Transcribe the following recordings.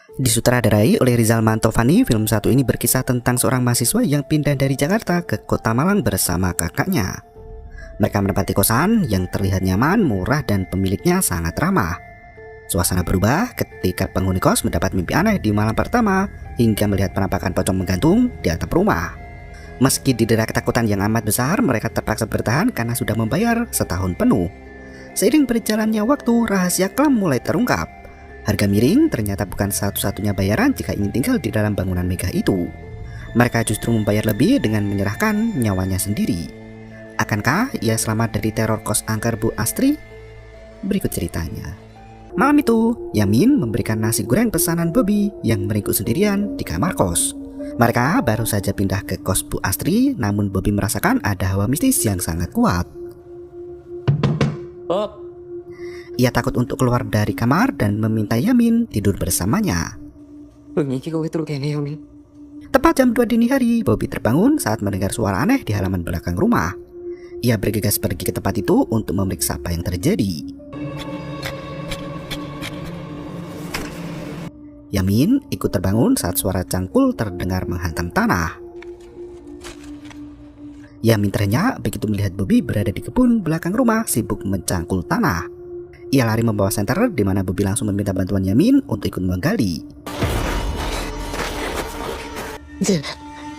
Disutradarai oleh Rizal Mantovani, film satu ini berkisah tentang seorang mahasiswa yang pindah dari Jakarta ke kota Malang bersama kakaknya. Mereka menempati kosan yang terlihat nyaman, murah, dan pemiliknya sangat ramah. Suasana berubah ketika penghuni kos mendapat mimpi aneh di malam pertama hingga melihat penampakan pocong menggantung di atap rumah. Meski didera ketakutan yang amat besar, mereka terpaksa bertahan karena sudah membayar setahun penuh. Seiring berjalannya waktu, rahasia kelam mulai terungkap. Harga miring ternyata bukan satu-satunya bayaran jika ingin tinggal di dalam bangunan megah itu. Mereka justru membayar lebih dengan menyerahkan nyawanya sendiri. Akankah ia selamat dari teror kos angker Bu Astri? Berikut ceritanya. Malam itu, Yamin memberikan nasi goreng pesanan Bobby yang meringkuk sendirian di kamar kos. Mereka baru saja pindah ke kos Bu Astri, namun Bobby merasakan ada hawa mistis yang sangat kuat. Ia takut untuk keluar dari kamar dan meminta Yamin tidur bersamanya. Tepat jam 2 dini hari, Bobby terbangun saat mendengar suara aneh di halaman belakang rumah. Ia bergegas pergi ke tempat itu untuk memeriksa apa yang terjadi. Yamin ikut terbangun saat suara cangkul terdengar menghantam tanah. Yamin ternyata begitu melihat Bobby berada di kebun belakang rumah sibuk mencangkul tanah. Ia lari membawa senter di mana Bobby langsung meminta bantuan Yamin untuk ikut menggali.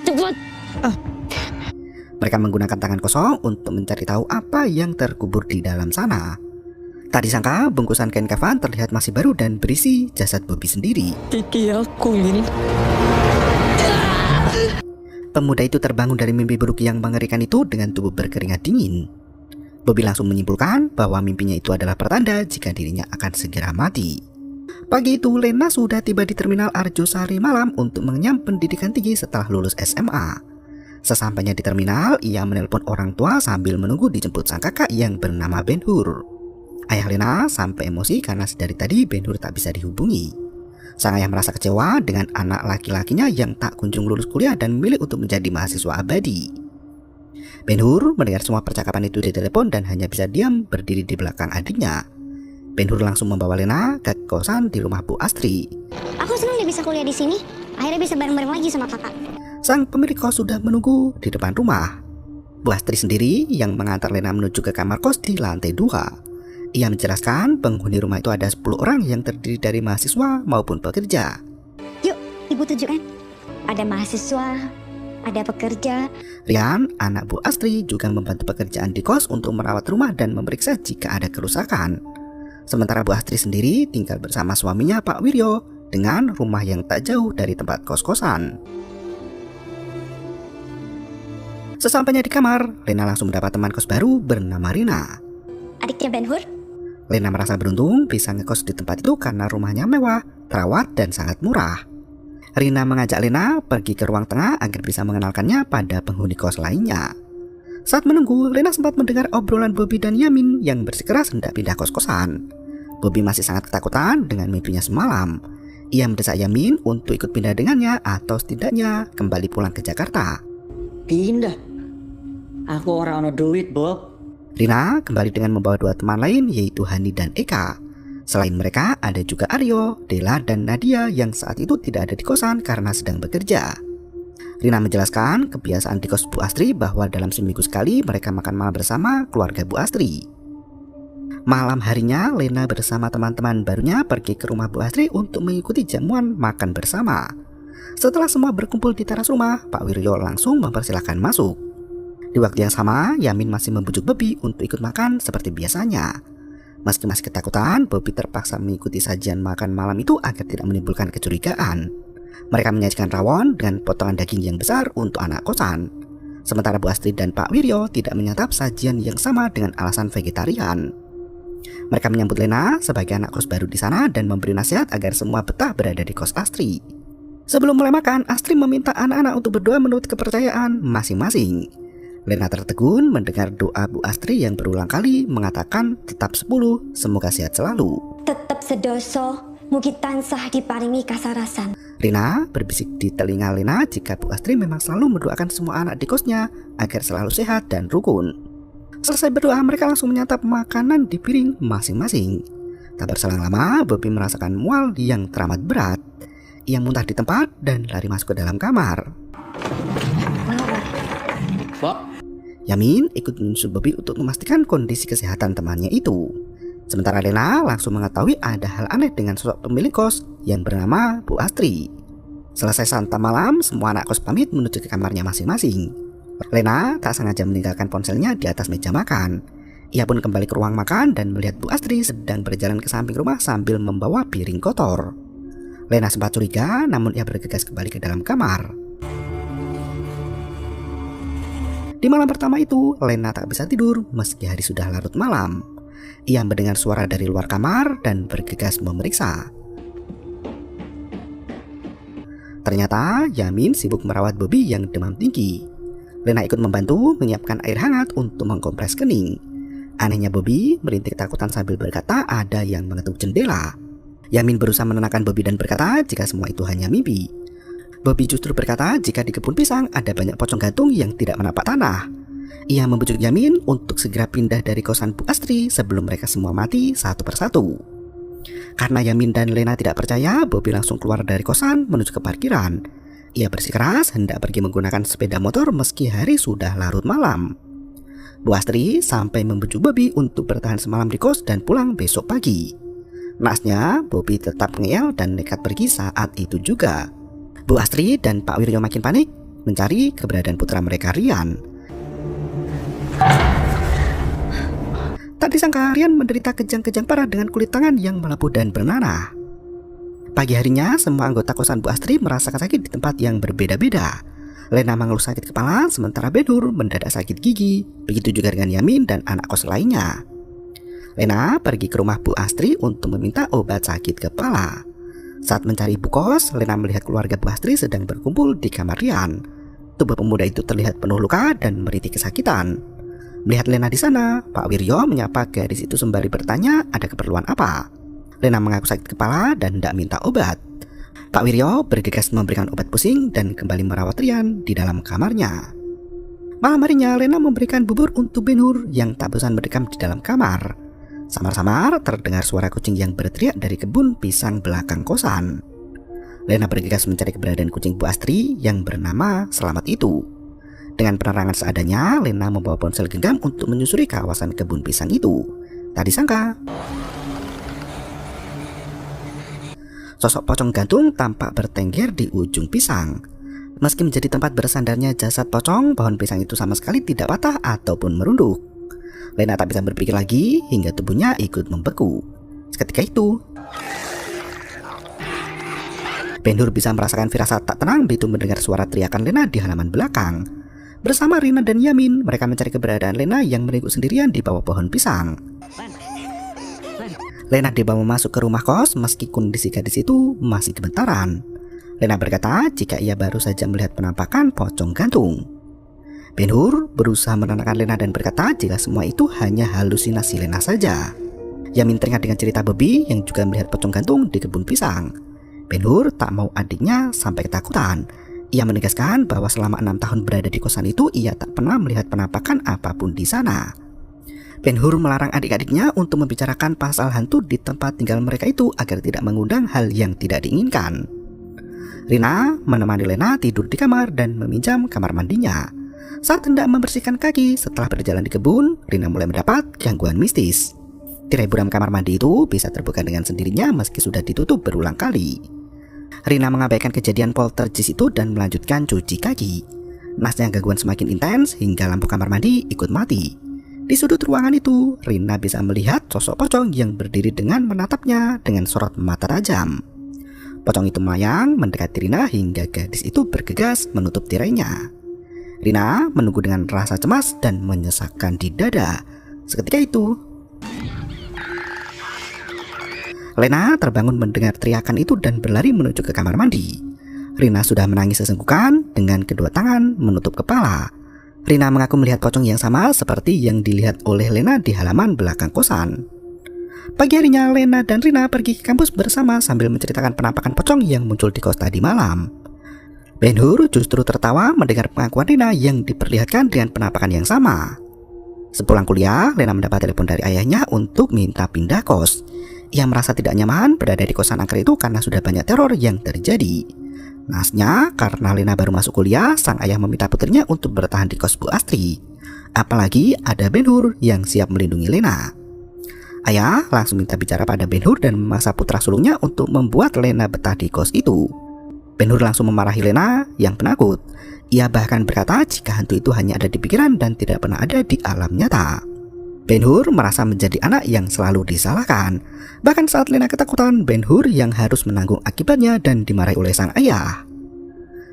Cepat. Mereka menggunakan tangan kosong untuk mencari tahu apa yang terkubur di dalam sana. Tak disangka bungkusan kain kafan terlihat masih baru dan berisi jasad Bobby sendiri. Kiki aku, Min. Pemuda itu terbangun dari mimpi buruk yang mengerikan itu dengan tubuh berkeringat dingin. Bobby langsung menyimpulkan bahwa mimpinya itu adalah pertanda jika dirinya akan segera mati. Pagi itu, Lena sudah tiba di terminal Arjosari Malam untuk mengenyam pendidikan tinggi setelah lulus SMA. Sesampainya di terminal, ia menelpon orang tua sambil menunggu dijemput sang kakak yang bernama Ben Hur. Ayah Lena sampai emosi karena dari tadi Ben Hur tak bisa dihubungi. Sang ayah merasa kecewa dengan anak laki-lakinya yang tak kunjung lulus kuliah dan memilih untuk menjadi mahasiswa abadi. Ben Hur mendengar semua percakapan itu di telepon dan hanya bisa diam berdiri di belakang adiknya. Ben Hur langsung membawa Lena ke kosan di rumah Bu Astri. Aku senang dia bisa kuliah di sini. Akhirnya bisa bareng-bareng lagi sama kakak. Sang pemilik kos sudah menunggu di depan rumah. Bu Astri sendiri yang mengantar Lena menuju ke kamar kos di lantai 2. Ia menjelaskan penghuni rumah itu ada 10 orang yang terdiri dari mahasiswa maupun pekerja. Yuk, ibu tunjukkan. Ada mahasiswa, ada pekerja. Rian, anak Bu Astri, juga membantu pekerjaan di kos untuk merawat rumah dan memeriksa jika ada kerusakan. Sementara Bu Astri sendiri tinggal bersama suaminya Pak Wiryo dengan rumah yang tak jauh dari tempat kos-kosan. Sesampainya di kamar, Lena langsung mendapat teman kos baru bernama Rina. Adiknya Ben Hur. Lena merasa beruntung bisa ngekos di tempat itu karena rumahnya mewah, terawat, dan sangat murah. Rina mengajak Lena pergi ke ruang tengah agar bisa mengenalkannya pada penghuni kos lainnya. Saat menunggu, Lena sempat mendengar obrolan Bobby dan Yamin yang bersikeras hendak pindah kos-kosan. Bobby masih sangat ketakutan dengan mimpinya semalam. Ia mendesak Yamin untuk ikut pindah dengannya atau setidaknya kembali pulang ke Jakarta. Pindah. Aku orang ono duit, Bob. Rina kembali dengan membawa 2 teman lain yaitu Hani dan Eka. Selain mereka ada juga Aryo, Dela, dan Nadia yang saat itu tidak ada di kosan karena sedang bekerja. Rina menjelaskan kebiasaan di kos Bu Astri bahwa dalam seminggu sekali mereka makan malam bersama keluarga Bu Astri. Malam harinya Lena bersama teman-teman barunya pergi ke rumah Bu Astri untuk mengikuti jamuan makan bersama. Setelah semua berkumpul di teras rumah, Pak Wiryo langsung mempersilahkan masuk. Di waktu yang sama, Yamin masih membujuk Bobby untuk ikut makan seperti biasanya. Meski masih ketakutan, Bobby terpaksa mengikuti sajian makan malam itu agar tidak menimbulkan kecurigaan. Mereka menyajikan rawon dengan potongan daging yang besar untuk anak kosan. Sementara Bu Astri dan Pak Wiryo tidak menyantap sajian yang sama dengan alasan vegetarian. Mereka menyambut Lena sebagai anak kos baru di sana dan memberi nasihat agar semua betah berada di kos Astri. Sebelum mulai makan, Astri meminta anak-anak untuk berdoa menurut kepercayaan masing-masing. Lena tertegun mendengar doa Bu Astri yang berulang kali mengatakan tetap 10, semoga sehat selalu. Tetap sedoso, mugi tansah diparingi kasarasan. Rina berbisik di telinga Lena jika Bu Astri memang selalu mendoakan semua anak di kosnya agar selalu sehat dan rukun. Selesai berdoa, mereka langsung menyantap makanan di piring masing-masing. Tak berselang lama, Bobby merasakan mual yang teramat berat. Ia muntah di tempat dan lari masuk ke dalam kamar. Pak, Yamin ikut menyusul Bobby untuk memastikan kondisi kesehatan temannya itu. Sementara Lena langsung mengetahui ada hal aneh dengan sosok pemilik kos yang bernama Bu Astri. Selesai santap malam, semua anak kos pamit menuju ke kamarnya masing-masing. Lena tak sengaja meninggalkan ponselnya di atas meja makan. Ia pun kembali ke ruang makan dan melihat Bu Astri sedang berjalan ke samping rumah sambil membawa piring kotor. Lena sempat curiga, namun ia bergegas kembali ke dalam kamar. Di malam pertama itu, Lena tak bisa tidur meski hari sudah larut malam. Ia mendengar suara dari luar kamar dan bergegas memeriksa. Ternyata Yamin sibuk merawat Bobby yang demam tinggi. Lena ikut membantu menyiapkan air hangat untuk mengkompres kening. Anehnya Bobby merintih ketakutan sambil berkata ada yang mengetuk jendela. Yamin berusaha menenangkan Bobby dan berkata jika semua itu hanya mimpi. Bobby justru berkata jika di kebun pisang ada banyak pocong gantung yang tidak menapak tanah. Ia membujuk Yamin untuk segera pindah dari kosan Bu Astri sebelum mereka semua mati satu persatu. Karena Yamin dan Lena tidak percaya, Bobby langsung keluar dari kosan menuju ke parkiran. Ia bersikeras hendak pergi menggunakan sepeda motor meski hari sudah larut malam. Bu Astri sampai membujuk Bobby untuk bertahan semalam di kos dan pulang besok pagi. Naasnya, Bobby tetap ngeyel dan nekat pergi saat itu juga. Bu Astri dan Pak Wiryo makin panik mencari keberadaan putra mereka Rian. Tak disangka Rian menderita kejang-kejang parah dengan kulit tangan yang melepuh dan bernanah. Pagi harinya semua anggota kosan Bu Astri merasakan sakit di tempat yang berbeda-beda. Lena mengeluh sakit kepala sementara Ben-Hur mendadak sakit gigi. Begitu juga dengan Yamin dan anak kos lainnya. Lena pergi ke rumah Bu Astri untuk meminta obat sakit kepala. Saat mencari ibu kos, Lena melihat keluarga Bu Astri sedang berkumpul di kamar Rian. Tubuh pemuda itu terlihat penuh luka dan merintih kesakitan. Melihat Lena di sana, Pak Wiryo menyapa gadis itu sembari bertanya ada keperluan apa. Lena mengaku sakit kepala dan tidak minta obat. Pak Wiryo bergegas memberikan obat pusing dan kembali merawat Rian di dalam kamarnya. Malam harinya, Lena memberikan bubur untuk Ben-Hur yang tak bosan mendekam di dalam kamar. Samar-samar terdengar suara kucing yang berteriak dari kebun pisang belakang kosan. Lena bergegas mencari keberadaan kucing Bu Astri yang bernama Selamat itu. Dengan penerangan seadanya, Lena membawa ponsel genggam untuk menyusuri kawasan kebun pisang itu. Tak disangka, sosok pocong gantung tampak bertengger di ujung pisang. Meski menjadi tempat bersandarnya jasad pocong, pohon pisang itu sama sekali tidak patah ataupun merunduk. Lena tak bisa berpikir lagi hingga tubuhnya ikut membeku. Seketika itu, Ben-Hur bisa merasakan firasat tak tenang begitu mendengar suara teriakan Lena di halaman belakang. Bersama Rina dan Yamin, mereka mencari keberadaan Lena yang menengok sendirian di bawah pohon pisang. Lena dibawa masuk ke rumah kos meski kondisi gadis itu masih gemetaran. Lena berkata jika ia baru saja melihat penampakan pocong gantung. Ben-Hur berusaha menenangkan Lena dan berkata jika semua itu hanya halusinasi Lena saja. Yamin teringat dengan cerita Bobby yang juga melihat pocong gantung di kebun pisang. Ben-Hur tak mau adiknya sampai ketakutan. Ia menegaskan bahwa selama 6 tahun berada di kosan itu ia tak pernah melihat penampakan apapun di sana. Ben-Hur melarang adik-adiknya untuk membicarakan pasal hantu di tempat tinggal mereka itu agar tidak mengundang hal yang tidak diinginkan. Rina menemani Lena tidur di kamar dan meminjam kamar mandinya. Saat hendak membersihkan kaki setelah berjalan di kebun, Rina mulai mendapat gangguan mistis. Tirai buram kamar mandi itu bisa terbuka dengan sendirinya meski sudah ditutup berulang kali. Rina mengabaikan kejadian poltergeist itu dan melanjutkan cuci kaki. Nasnya gangguan semakin intens hingga lampu kamar mandi ikut mati. Di sudut ruangan itu, Rina bisa melihat sosok pocong yang berdiri dengan menatapnya dengan sorot mata tajam. Pocong itu melayang mendekati Rina hingga gadis itu bergegas menutup tirainya. Rina menunggu dengan rasa cemas dan menyesakkan di dada. Seketika itu, Lena terbangun mendengar teriakan itu dan berlari menuju ke kamar mandi. Rina sudah menangis sesenggukan dengan kedua tangan menutup kepala. Rina mengaku melihat pocong yang sama seperti yang dilihat oleh Lena di halaman belakang kosan. Pagi harinya, Lena dan Rina pergi ke kampus bersama sambil menceritakan penampakan pocong yang muncul di kos tadi malam. Ben-Hur justru tertawa mendengar pengakuan Rina yang diperlihatkan dengan penampakan yang sama. Sepulang kuliah, Lena mendapat telepon dari ayahnya untuk minta pindah kos. Ia merasa tidak nyaman berada di kosan angker itu karena sudah banyak teror yang terjadi. Naasnya, karena Lena baru masuk kuliah, sang ayah meminta putrinya untuk bertahan di kos Bu Astri. Apalagi ada Ben Hur yang siap melindungi Lena. Ayah langsung minta bicara pada Ben Hur dan memaksa putra sulungnya untuk membuat Lena betah di kos itu. Ben Hur langsung memarahi Lena yang penakut. Ia bahkan berkata jika hantu itu hanya ada di pikiran dan tidak pernah ada di alam nyata. Ben Hur merasa menjadi anak yang selalu disalahkan. Bahkan saat Lena ketakutan, Ben Hur yang harus menanggung akibatnya dan dimarahi oleh sang ayah.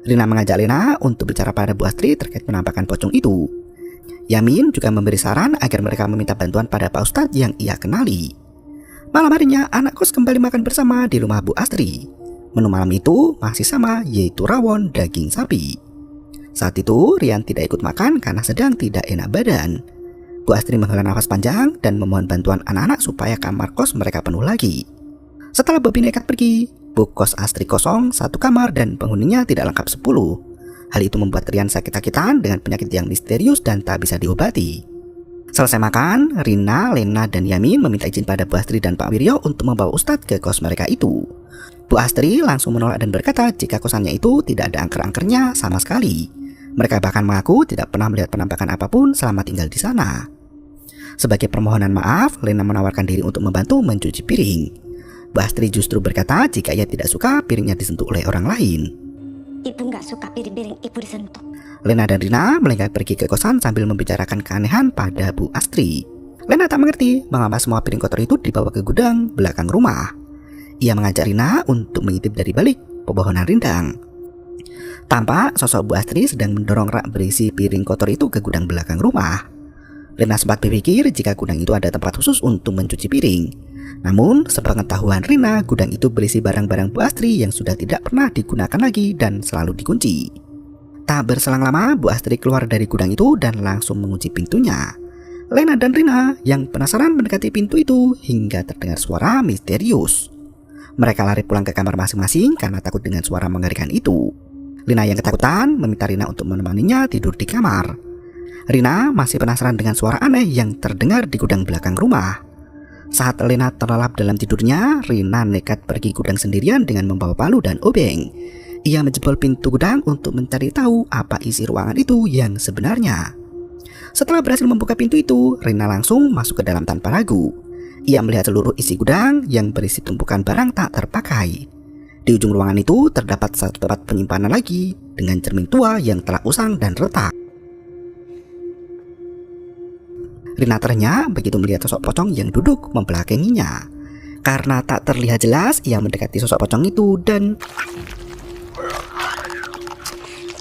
Rina mengajak Lena untuk bicara pada Bu Astri terkait penampakan pocong itu. Yamin juga memberi saran agar mereka meminta bantuan pada Pak Ustadz yang ia kenali. Malam harinya, anak kos kembali makan bersama di rumah Bu Astri. Menu malam itu masih sama, yaitu rawon daging sapi. Saat itu, Rian tidak ikut makan karena sedang tidak enak badan. Bu Astri menghela nafas panjang dan memohon bantuan anak-anak supaya kamar kos mereka penuh lagi. Setelah Bobi nekat pergi, Bu kos Astri kosong, satu kamar dan penghuninya tidak lengkap 10. Hal itu membuat Rian sakit-sakitan dengan penyakit yang misterius dan tak bisa diobati. Selesai makan, Rina, Lena, dan Yamin meminta izin pada Bu Astri dan Pak Wiryo untuk membawa Ustadz ke kos mereka itu. Bu Astri langsung menolak dan berkata jika kosannya itu tidak ada angker-angkernya sama sekali. Mereka bahkan mengaku tidak pernah melihat penampakan apapun selama tinggal di sana. Sebagai permohonan maaf, Lena menawarkan diri untuk membantu mencuci piring. Bu Astri justru berkata jika ia tidak suka piringnya disentuh oleh orang lain. Ibu nggak suka piring-piring ibu disentuh. Lena dan Rina melenggang pergi ke kosan sambil membicarakan keanehan pada Bu Astri. Lena tak mengerti mengapa semua piring kotor itu dibawa ke gudang belakang rumah. Ia mengajak Rina untuk mengintip dari balik pepohonan rindang. Tampak sosok Bu Astri sedang mendorong rak berisi piring kotor itu ke gudang belakang rumah. Lena sempat berpikir jika gudang itu ada tempat khusus untuk mencuci piring. Namun, sepengetahuan Rina, gudang itu berisi barang-barang Bu Astri yang sudah tidak pernah digunakan lagi dan selalu dikunci. Tak berselang lama, Bu Astri keluar dari gudang itu dan langsung mengunci pintunya. Lena dan Rina yang penasaran mendekati pintu itu hingga terdengar suara misterius. Mereka lari pulang ke kamar masing-masing karena takut dengan suara mengerikan itu. Lina yang ketakutan meminta Rina untuk menemaninya tidur di kamar. Rina masih penasaran dengan suara aneh yang terdengar di gudang belakang rumah. Saat Lena terlelap dalam tidurnya, Rina nekat pergi gudang sendirian dengan membawa palu dan obeng. Ia menjebol pintu gudang untuk mencari tahu apa isi ruangan itu yang sebenarnya. Setelah berhasil membuka pintu itu, Rina langsung masuk ke dalam tanpa ragu. Ia melihat seluruh isi gudang yang berisi tumpukan barang tak terpakai. Di ujung ruangan itu terdapat satu tempat penyimpanan lagi dengan cermin tua yang telah usang dan retak. Rina ternyata begitu melihat sosok pocong yang duduk membelakanginya. Karena tak terlihat jelas, ia mendekati sosok pocong itu dan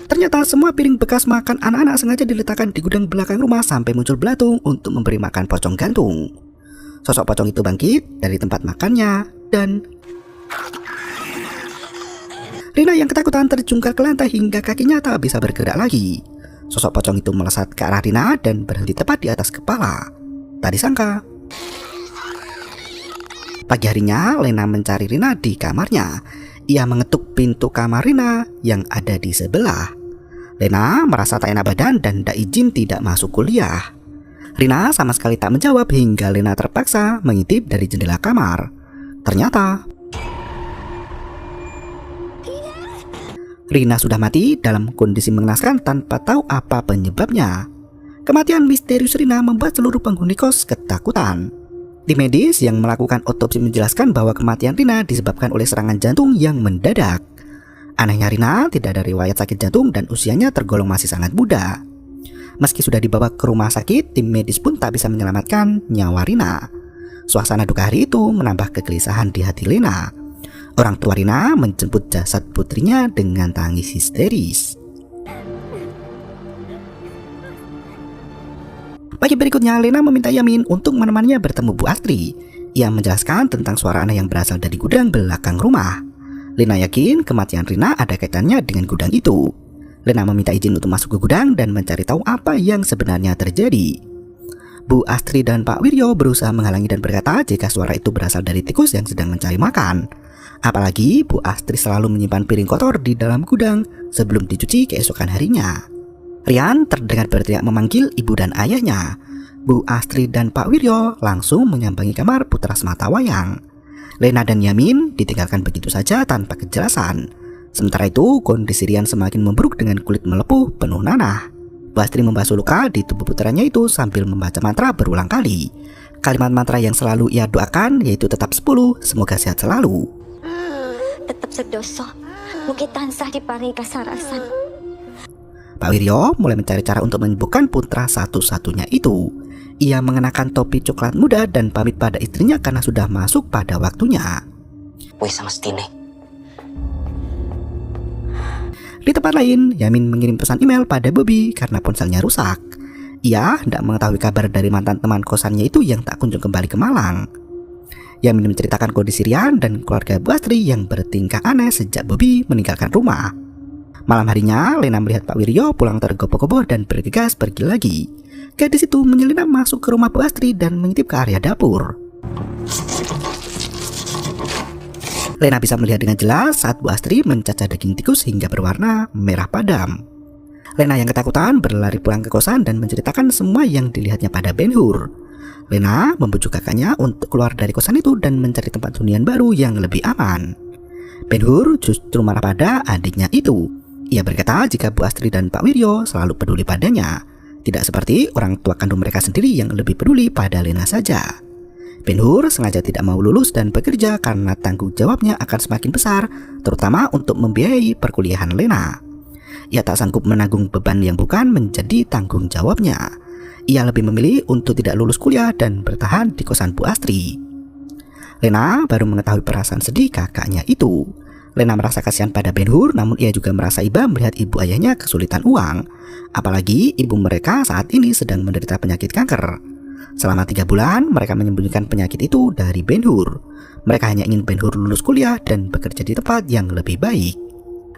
ternyata semua piring bekas makan anak-anak sengaja diletakkan di gudang belakang rumah sampai muncul belatung untuk memberi makan pocong gantung. Sosok pocong itu bangkit dari tempat makannya dan Rina yang ketakutan terjungkal ke lantai hingga kakinya tak bisa bergerak lagi. Sosok pocong itu melesat ke arah Rina dan berhenti tepat di atas kepala. Tak disangka, pagi harinya Lena mencari Rina di kamarnya. Ia mengetuk pintu kamar Rina yang ada di sebelah. Lena merasa tak enak badan dan tak izin tidak masuk kuliah. Rina sama sekali tak menjawab hingga Lena terpaksa mengintip dari jendela kamar. Ternyata Rina sudah mati dalam kondisi mengenaskan tanpa tahu apa penyebabnya. Kematian misterius Rina membuat seluruh penghuni kos ketakutan. Tim medis yang melakukan otopsi menjelaskan bahwa kematian Rina disebabkan oleh serangan jantung yang mendadak. Anehnya Rina tidak ada riwayat sakit jantung dan usianya tergolong masih sangat muda. Meski sudah dibawa ke rumah sakit, tim medis pun tak bisa menyelamatkan nyawa Rina. Suasana duka hari itu menambah kegelisahan di hati Lena. Orang tua Rina menjemput jasad putrinya dengan tangis histeris. Pagi berikutnya, Lena meminta Yamin untuk menemaninya bertemu Bu Astri. Ia menjelaskan tentang suara aneh yang berasal dari gudang belakang rumah. Lena yakin kematian Rina ada kaitannya dengan gudang itu. Lena meminta izin untuk masuk ke gudang dan mencari tahu apa yang sebenarnya terjadi. Bu Astri dan Pak Wiryo berusaha menghalangi dan berkata jika suara itu berasal dari tikus yang sedang mencari makan. Apalagi Bu Astri selalu menyimpan piring kotor di dalam gudang sebelum dicuci keesokan harinya. Rian terdengar berteriak memanggil ibu dan ayahnya. Bu Astri dan Pak Wiryo langsung menyambangi kamar putra sematawayang. Lena dan Yamin ditinggalkan begitu saja tanpa kejelasan. Sementara itu, kondisi Rian semakin memburuk dengan kulit melepuh penuh nanah. Bu Astri membasuh luka di tubuh putranya itu sambil membaca mantra berulang kali. Kalimat mantra yang selalu ia doakan yaitu tetap 10, semoga sehat selalu. Tetap sedoso, mugi tansah diparingi kasarasan. Pak Wiryo mulai mencari cara untuk menyembuhkan putra satu-satunya itu. Ia mengenakan topi coklat muda dan pamit pada istrinya karena sudah masuk pada waktunya. Wis semestine. Di tempat lain, Yamin mengirim pesan email pada Bobby karena ponselnya rusak. Ia hendak mengetahui kabar dari mantan teman kosannya itu yang tak kunjung kembali ke Malang. Yamin menceritakan kondisi Rian dan keluarga Bu Astri yang bertingkah aneh sejak Bobby meninggalkan rumah. Malam harinya, Lena melihat Pak Wiryo pulang tergopoh-gopoh dan bergegas pergi lagi. Gadis itu menyelinap masuk ke rumah Bu Astri dan mengintip ke area dapur. Lena bisa melihat dengan jelas saat Bu Astri mencacah daging tikus hingga berwarna merah padam. Lena yang ketakutan berlari pulang ke kosan dan menceritakan semua yang dilihatnya pada Ben Hur. Lena membujuk kakaknya untuk keluar dari kosan itu dan mencari tempat hunian baru yang lebih aman. Ben Hur justru marah pada adiknya itu. Ia berkata jika Bu Astri dan Pak Wiryo selalu peduli padanya, tidak seperti orang tua kandung mereka sendiri yang lebih peduli pada Lena saja. Ben Hur sengaja tidak mau lulus dan bekerja karena tanggung jawabnya akan semakin besar, terutama untuk membiayai perkuliahan Lena. Ia tak sanggup menanggung beban yang bukan menjadi tanggung jawabnya. Ia lebih memilih untuk tidak lulus kuliah dan bertahan di kosan Bu Astri. Lena baru mengetahui perasaan sedih kakaknya itu. Lena merasa kasihan pada Ben Hur, namun ia juga merasa iba melihat ibu ayahnya kesulitan uang. Apalagi ibu mereka saat ini sedang menderita penyakit kanker. Selama 3 bulan, mereka menyembunyikan penyakit itu dari Ben Hur. Mereka hanya ingin Ben Hur lulus kuliah dan bekerja di tempat yang lebih baik.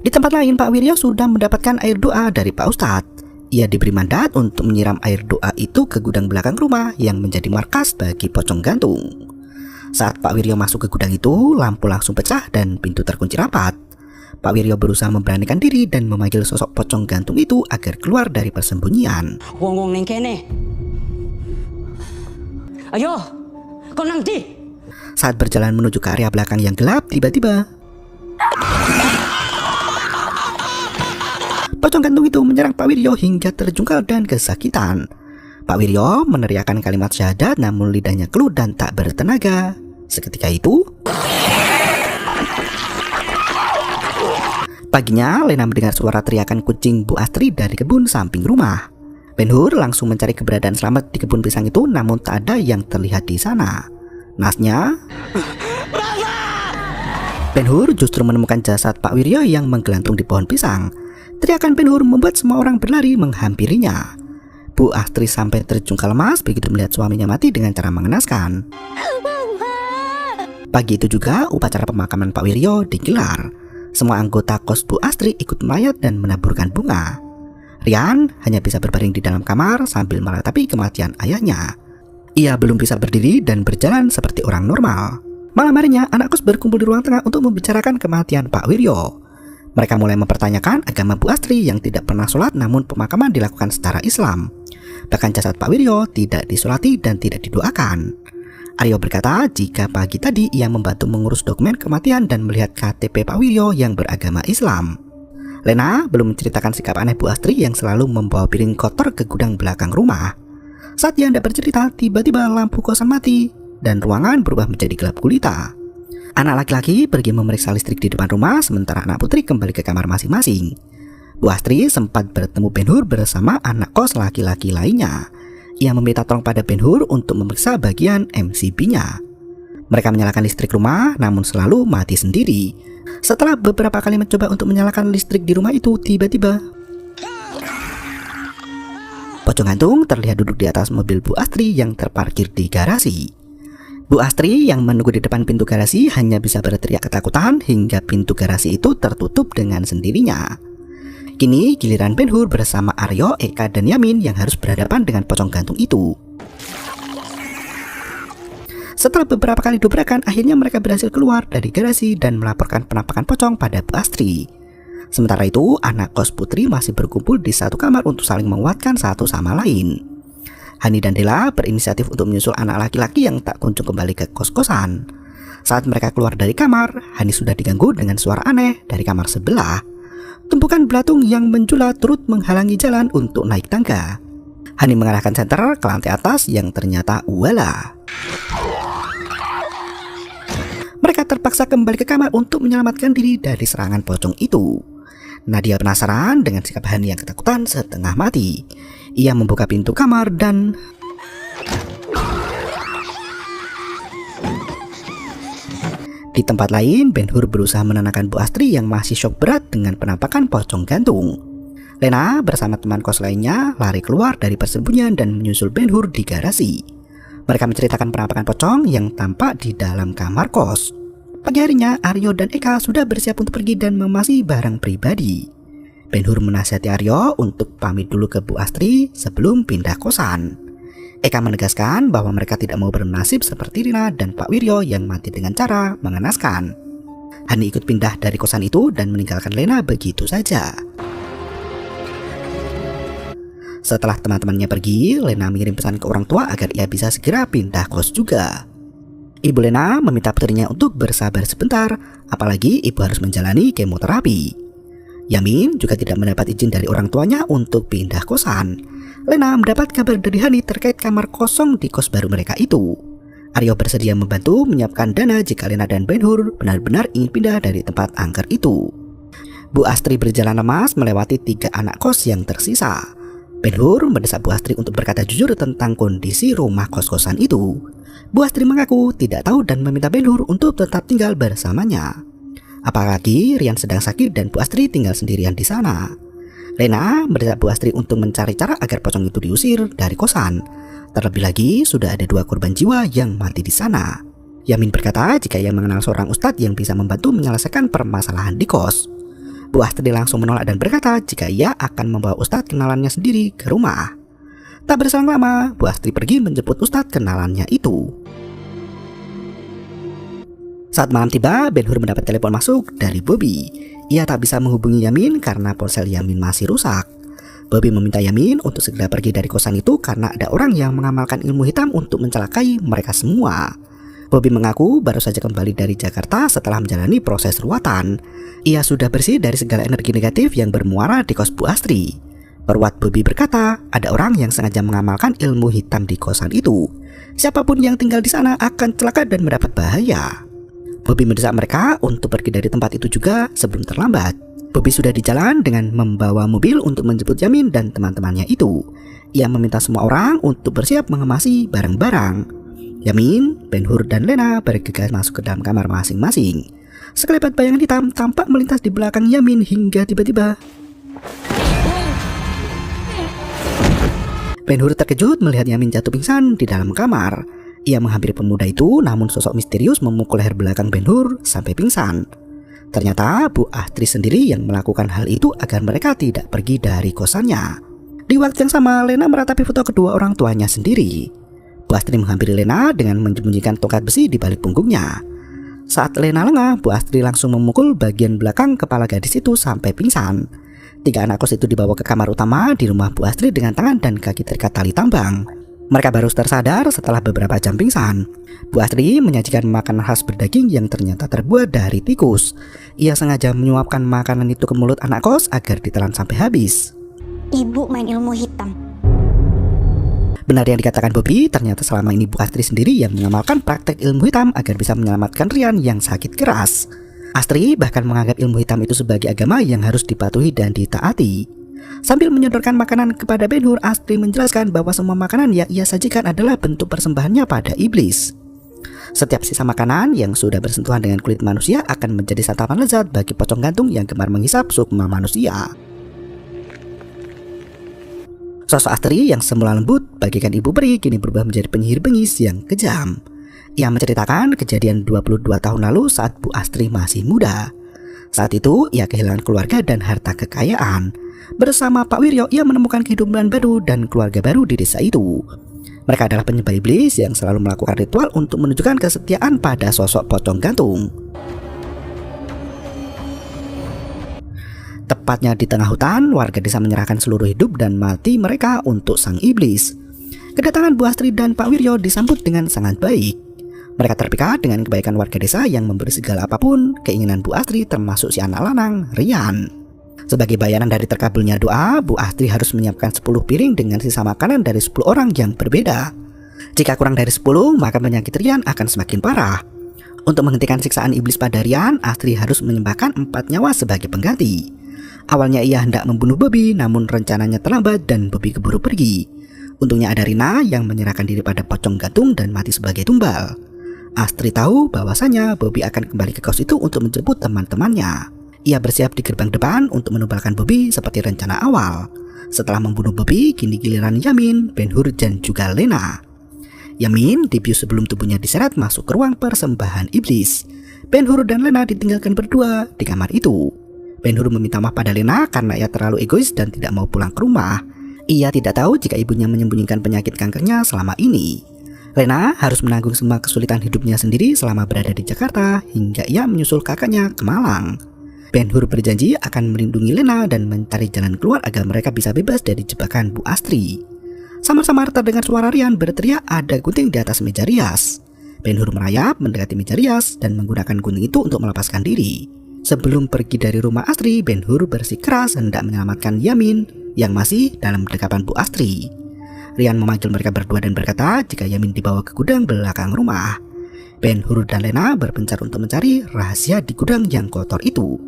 Di tempat lain, Pak Wiryo sudah mendapatkan air doa dari Pak Ustadz. Ia diberi mandat untuk menyiram air doa itu ke gudang belakang rumah yang menjadi markas bagi pocong gantung. Saat Pak Wiryo masuk ke gudang itu, lampu langsung pecah dan pintu terkunci rapat. Pak Wiryo berusaha memberanikan diri dan memanggil sosok pocong gantung itu agar keluar dari persembunyian. Wong-wong ning kene. Ayo, kau nang di. Saat berjalan menuju ke area belakang yang gelap, tiba-tiba pocong gantung itu menyerang Pak Wiryo hingga terjungkal dan kesakitan. Pak Wiryo meneriakkan kalimat syahadat namun lidahnya keluh dan tak bertenaga. Seketika itu, paginya Lena mendengar suara teriakan kucing Bu Astri dari kebun samping rumah. Ben Hur langsung mencari keberadaan Slamet di kebun pisang itu, namun tak ada yang terlihat di sana. Nasnya, Ben Hur justru menemukan jasad Pak Wiryo yang menggelantung di pohon pisang. Teriakan Ben Hur membuat semua orang berlari menghampirinya. Bu Astri sampai terjungkal lemas begitu melihat suaminya mati dengan cara mengenaskan. Pagi itu juga upacara pemakaman Pak Wiryo digelar. Semua anggota kos Bu Astri ikut melayat dan menaburkan bunga. Rian hanya bisa berbaring di dalam kamar sambil meratapi kematian ayahnya. Ia belum bisa berdiri dan berjalan seperti orang normal. Malam harinya anak kos berkumpul di ruang tengah untuk membicarakan kematian Pak Wiryo. Mereka mulai mempertanyakan agama Bu Astri yang tidak pernah sholat namun pemakaman dilakukan secara Islam. Bahkan jasad Pak Wiryo tidak disolati dan tidak didoakan. Aryo berkata jika pagi tadi ia membantu mengurus dokumen kematian dan melihat KTP Pak Wiryo yang beragama Islam. Lena belum menceritakan sikap aneh Bu Astri yang selalu membawa piring kotor ke gudang belakang rumah. Saat ia hendak bercerita, tiba-tiba lampu kosan mati dan ruangan berubah menjadi gelap gulita. Anak laki-laki pergi memeriksa listrik di depan rumah, sementara anak putri kembali ke kamar masing-masing. Bu Astri sempat bertemu Ben Hur bersama anak kos laki-laki lainnya. Ia meminta tolong pada Ben Hur untuk memeriksa bagian MCB-nya. Mereka menyalakan listrik rumah, namun selalu mati sendiri. Setelah beberapa kali mencoba untuk menyalakan listrik di rumah itu, tiba-tiba pocong gantung terlihat duduk di atas mobil Bu Astri yang terparkir di garasi. Bu Astri yang menunggu di depan pintu garasi hanya bisa berteriak ketakutan hingga pintu garasi itu tertutup dengan sendirinya. Kini giliran Ben Hur bersama Aryo, Eka, dan Yamin yang harus berhadapan dengan pocong gantung itu. Setelah beberapa kali dobrakan, akhirnya mereka berhasil keluar dari garasi dan melaporkan penampakan pocong pada Bu Astri. Sementara itu, anak kos putri masih berkumpul di satu kamar untuk saling menguatkan satu sama lain. Hani dan Dela berinisiatif untuk menyusul anak laki-laki yang tak kunjung kembali ke kos-kosan. Saat mereka keluar dari kamar, Hani sudah diganggu dengan suara aneh dari kamar sebelah. Tumpukan belatung yang menjulat turut menghalangi jalan untuk naik tangga. Hani mengarahkan senter ke lantai atas yang ternyata wala. Mereka terpaksa kembali ke kamar untuk menyelamatkan diri dari serangan pocong itu. Nadia penasaran dengan sikap Hani yang ketakutan setengah mati. Ia membuka pintu kamar dan di tempat lain, Ben Hur berusaha menenangkan Bu Astri yang masih syok berat dengan penampakan pocong gantung. Lena bersama teman kos lainnya lari keluar dari persembunyian dan menyusul Ben Hur di garasi. Mereka menceritakan penampakan pocong yang tampak di dalam kamar kos. Pagi harinya, Aryo dan Eka sudah bersiap untuk pergi dan memasi barang pribadi. Ben Hur menasihati Aryo untuk pamit dulu ke Bu Astri sebelum pindah kosan. Eka menegaskan bahwa mereka tidak mau bernasib seperti Rina dan Pak Wiryo yang mati dengan cara mengenaskan. Hani ikut pindah dari kosan itu dan meninggalkan Lena begitu saja. Setelah teman-temannya pergi, Lena mengirim pesan ke orang tua agar ia bisa segera pindah kos juga. Ibu Lena meminta putrinya untuk bersabar sebentar, apalagi ibu harus menjalani kemoterapi. Yamin juga tidak mendapat izin dari orang tuanya untuk pindah kosan. Lena mendapat kabar dari Hani terkait kamar kosong di kos baru mereka itu. Aryo bersedia membantu menyiapkan dana jika Lena dan Ben Hur benar-benar ingin pindah dari tempat angker itu. Bu Astri berjalan lemas melewati 3 anak kos yang tersisa. Ben Hur mendesak Bu Astri untuk berkata jujur tentang kondisi rumah kos-kosan itu. Bu Astri mengaku tidak tahu dan meminta Ben Hur untuk tetap tinggal bersamanya. Apalagi Rian sedang sakit dan Bu Astri tinggal sendirian di sana. Lena mendesak Bu Astri untuk mencari cara agar pocong itu diusir dari kosan. Terlebih lagi sudah ada 2 korban jiwa yang mati di sana. Yamin berkata jika ia mengenal seorang ustadz yang bisa membantu menyelesaikan permasalahan di kos. Bu Astri langsung menolak dan berkata jika ia akan membawa ustadz kenalannya sendiri ke rumah. Tak berselang lama, Bu Astri pergi menjemput ustadz kenalannya itu. Saat malam tiba, Ben Hur mendapat telepon masuk dari Bobby. Ia tak bisa menghubungi Yamin karena ponsel Yamin masih rusak. Bobby meminta Yamin untuk segera pergi dari kosan itu karena ada orang yang mengamalkan ilmu hitam untuk mencelakai mereka semua. Bobby mengaku baru saja kembali dari Jakarta setelah menjalani proses ruatan. Ia sudah bersih dari segala energi negatif yang bermuara di kos Bu Astri. Perwat Bobby berkata, ada orang yang sengaja mengamalkan ilmu hitam di kosan itu. Siapapun yang tinggal di sana akan celaka dan mendapat bahaya. Bobby mendesak mereka untuk pergi dari tempat itu juga sebelum terlambat. Bobby sudah di jalan dengan membawa mobil untuk menjemput Yamin dan teman-temannya itu. Ia meminta semua orang untuk bersiap mengemasi barang-barang. Yamin, Ben Hur, dan Lena bergegas masuk ke dalam kamar masing-masing. Sekelebat bayangan hitam tampak melintas di belakang Yamin hingga tiba-tiba Ben Hur terkejut melihat Yamin jatuh pingsan di dalam kamar. Ia menghampiri pemuda itu, namun sosok misterius memukul leher belakang Ben Hur sampai pingsan. Ternyata Bu Astri sendiri yang melakukan hal itu agar mereka tidak pergi dari kosannya. Di waktu yang sama, Lena meratapi foto kedua orang tuanya sendiri. Bu Astri menghampiri Lena dengan menyembunyikan tongkat besi di balik punggungnya. Saat Lena lengah, Bu Astri langsung memukul bagian belakang kepala gadis itu sampai pingsan. 3 anak kos itu dibawa ke kamar utama di rumah Bu Astri dengan tangan dan kaki terikat tali tambang. Mereka baru tersadar setelah beberapa jam pingsan. Bu Astri menyajikan makanan khas berdaging yang ternyata terbuat dari tikus. Ia sengaja menyuapkan makanan itu ke mulut anak kos agar ditelan sampai habis. Ibu main ilmu hitam. Benar yang dikatakan Bobby, ternyata selama ini Bu Astri sendiri yang mengamalkan praktek ilmu hitam agar bisa menyelamatkan Rian yang sakit keras. Astri bahkan menganggap ilmu hitam itu sebagai agama yang harus dipatuhi dan ditaati. Sambil menyodorkan makanan kepada Ben Hur, Astri menjelaskan bahwa semua makanan yang ia sajikan adalah bentuk persembahannya pada iblis. Setiap sisa makanan yang sudah bersentuhan dengan kulit manusia akan menjadi santapan lezat bagi pocong gantung yang gemar menghisap sukma manusia. Sosok Astri yang semula lembut bagaikan ibu peri kini berubah menjadi penyihir bengis yang kejam. Ia menceritakan kejadian 22 tahun lalu saat Bu Astri masih muda. Saat itu ia kehilangan keluarga dan harta kekayaan. Bersama Pak Wiryo ia menemukan kehidupan baru dan keluarga baru di desa itu. Mereka adalah penyembah iblis yang selalu melakukan ritual untuk menunjukkan kesetiaan pada sosok pocong gantung. Tepatnya di tengah hutan, warga desa menyerahkan seluruh hidup dan mati mereka untuk sang iblis. Kedatangan Bu Astri dan Pak Wiryo disambut dengan sangat baik. Mereka terpikat dengan kebaikan warga desa yang memberi segala apapun keinginan Bu Astri, termasuk si anak lanang, Rian. Sebagai bayaran dari terkabulnya doa, Bu Astri harus menyiapkan 10 piring dengan sisa makanan dari 10 orang yang berbeda. Jika kurang dari 10, maka penyakit Rian akan semakin parah. Untuk menghentikan siksaan iblis pada Rian, Astri harus menyembahkan 4 nyawa sebagai pengganti. Awalnya ia hendak membunuh Bobby, namun rencananya terlambat dan Bobby keburu pergi. Untungnya ada Rina yang menyerahkan diri pada pocong gantung dan mati sebagai tumbal. Astri tahu bahwasanya Bobby akan kembali ke kos itu untuk menjemput teman-temannya. Ia bersiap di gerbang depan untuk menumbalkan Bobby seperti rencana awal. Setelah membunuh Bobby, kini giliran Yamin, Ben-Hur, dan juga Lena. Yamin dibius sebelum tubuhnya diseret masuk ke ruang persembahan iblis. Ben-Hur dan Lena ditinggalkan berdua di kamar itu. Ben-Hur meminta maaf pada Lena karena ia terlalu egois dan tidak mau pulang ke rumah. Ia tidak tahu jika ibunya menyembunyikan penyakit kankernya selama ini. Lena harus menanggung semua kesulitan hidupnya sendiri selama berada di Jakarta hingga ia menyusul kakaknya ke Malang. Ben-Hur berjanji akan melindungi Lena dan mencari jalan keluar agar mereka bisa bebas dari jebakan Bu Astri. Samar-samar terdengar suara Rian berteriak ada gunting di atas meja rias. Ben-Hur merayap mendekati meja rias dan menggunakan gunting itu untuk melepaskan diri. Sebelum pergi dari rumah Astri, Ben-Hur bersikeras hendak menyelamatkan Yamin yang masih dalam dekapan Bu Astri. Rian memanggil mereka berdua dan berkata jika Yamin dibawa ke gudang belakang rumah. Ben-Hur dan Lena berpencar untuk mencari rahasia di gudang yang kotor itu.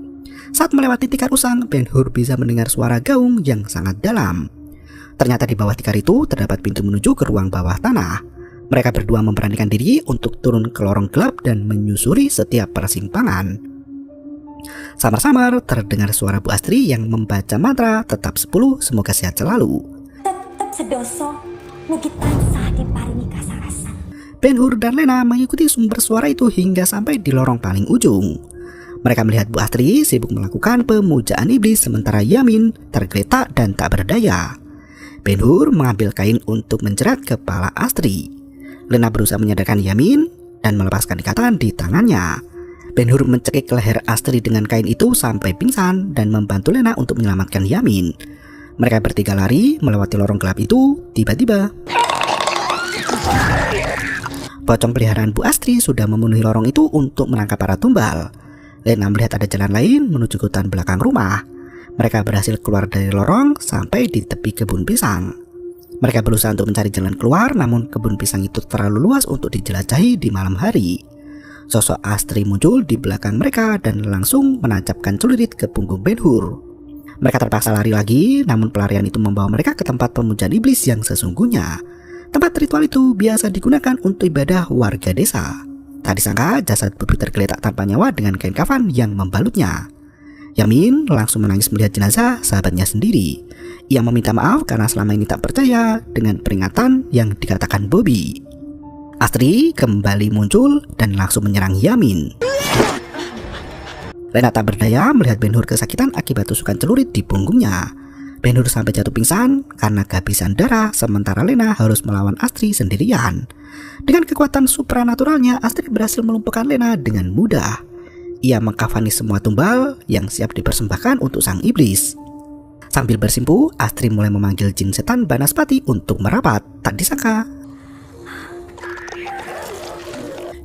Saat melewati tikar usang, Ben-Hur bisa mendengar suara gaung yang sangat dalam. Ternyata di bawah tikar itu terdapat pintu menuju ke ruang bawah tanah. Mereka berdua memberanikan diri untuk turun ke lorong gelap dan menyusuri setiap persimpangan. Samar-samar terdengar suara Bu Astri yang membaca mantra tetap 10 semoga sehat selalu. Tetap sedoso, mugi tansah diparingi kasarasan. Ben-Hur dan Lena mengikuti sumber suara itu hingga sampai di lorong paling ujung. Mereka melihat Bu Astri sibuk melakukan pemujaan iblis sementara Yamin tergeletak dan tak berdaya. Ben-Hur mengambil kain untuk menjerat kepala Astri. Lena berusaha menyadarkan Yamin dan melepaskan ikatan di tangannya. Ben-Hur mencekik leher Astri dengan kain itu sampai pingsan dan membantu Lena untuk menyelamatkan Yamin. Mereka bertiga lari melewati lorong gelap itu. Tiba-tiba pocong peliharaan Bu Astri sudah memenuhi lorong itu untuk menangkap para tumbal. Lena melihat ada jalan lain menuju ke hutan belakang rumah. Mereka berhasil keluar dari lorong sampai di tepi kebun pisang. Mereka berusaha untuk mencari jalan keluar, namun kebun pisang itu terlalu luas untuk dijelajahi di malam hari. Sosok Astri muncul di belakang mereka dan langsung menancapkan celurit ke punggung Ben-Hur. Mereka terpaksa lari lagi, namun pelarian itu membawa mereka ke tempat pemujaan iblis yang sesungguhnya. Tempat ritual itu biasa digunakan untuk ibadah warga desa. Tak disangka jasad Bobby tergeletak tanpa nyawa dengan kain kafan yang membalutnya. Yamin langsung menangis melihat jenazah sahabatnya sendiri. Ia meminta maaf karena selama ini tak percaya dengan peringatan yang dikatakan Bobby. Astri kembali muncul dan langsung menyerang Yamin. Lena tak berdaya melihat Ben-Hur kesakitan akibat tusukan celurit di punggungnya. Ben-Hur sampai jatuh pingsan karena kehabisan darah, sementara Lena harus melawan Astri sendirian. Dengan kekuatan supranaturalnya, Astri berhasil melumpuhkan Lena dengan mudah. Ia mengkafani semua tumbal yang siap dipersembahkan untuk sang iblis. Sambil bersimpu, Astri mulai memanggil jin setan Banaspati untuk merapat. Tak disangka,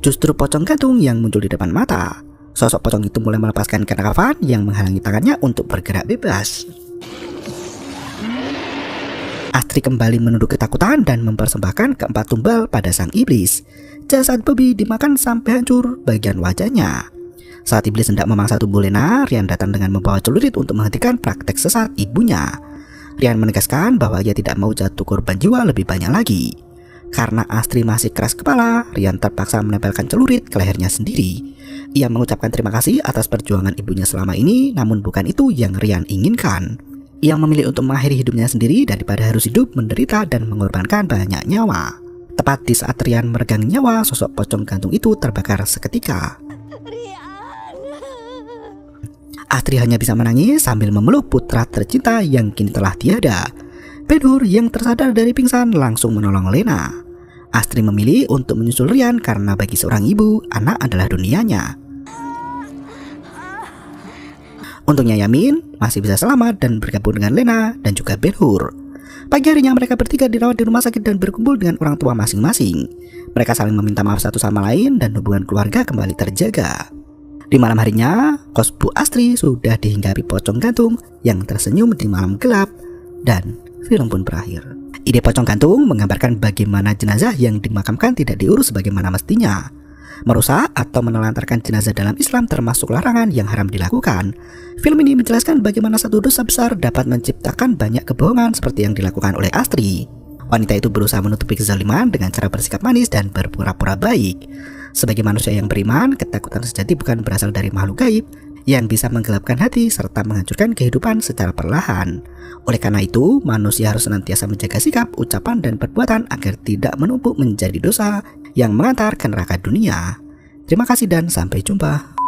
justru pocong gantung yang muncul di depan mata. Sosok pocong itu mulai melepaskan kain kafan yang menghalangi tangannya untuk bergerak bebas. Astri kembali menunduk ketakutan dan mempersembahkan keempat tumbal pada sang iblis. Jasad Bobby dimakan sampai hancur bagian wajahnya. Saat iblis hendak memangsa tubuh Lena, Rian datang dengan membawa celurit untuk menghentikan praktek sesat ibunya. Rian menegaskan bahwa ia tidak mau jatuh korban jiwa lebih banyak lagi. Karena Astri masih keras kepala, Rian terpaksa menempelkan celurit ke lehernya sendiri. Ia mengucapkan terima kasih atas perjuangan ibunya selama ini, namun bukan itu yang Rian inginkan. Ia memilih untuk mengakhiri hidupnya sendiri daripada harus hidup menderita dan mengorbankan banyak nyawa. Tepat di saat Rian meregang nyawa, sosok pocong gantung itu terbakar seketika. Astri hanya bisa menangis sambil memeluk putra tercinta yang kini telah tiada. Ben-Hur yang tersadar dari pingsan langsung menolong Lena. Astri memilih untuk menyusul Rian karena bagi seorang ibu, anak adalah dunianya. Untungnya Yamin masih bisa selamat dan bergabung dengan Lena dan juga Ben-Hur. Pagi harinya mereka bertiga dirawat di rumah sakit dan berkumpul dengan orang tua masing-masing. Mereka saling meminta maaf satu sama lain dan hubungan keluarga kembali terjaga. Di malam harinya, kos Bu Astri sudah dihinggapi pocong gantung yang tersenyum di malam gelap dan film pun berakhir. Ide pocong gantung menggambarkan bagaimana jenazah yang dimakamkan tidak diurus sebagaimana mestinya. Merusak atau menelantarkan jenazah dalam Islam termasuk larangan yang haram dilakukan. Film ini menjelaskan bagaimana satu dosa besar dapat menciptakan banyak kebohongan seperti yang dilakukan oleh Astri. Wanita itu berusaha menutupi kezaliman dengan cara bersikap manis dan berpura-pura baik. Sebagai manusia yang beriman, ketakutan sejati bukan berasal dari makhluk gaib yang bisa menggelapkan hati serta menghancurkan kehidupan secara perlahan. Oleh karena itu, manusia harus senantiasa menjaga sikap, ucapan, dan perbuatan agar tidak menumpuk menjadi dosa yang mengantar ke neraka dunia. Terima kasih dan sampai jumpa.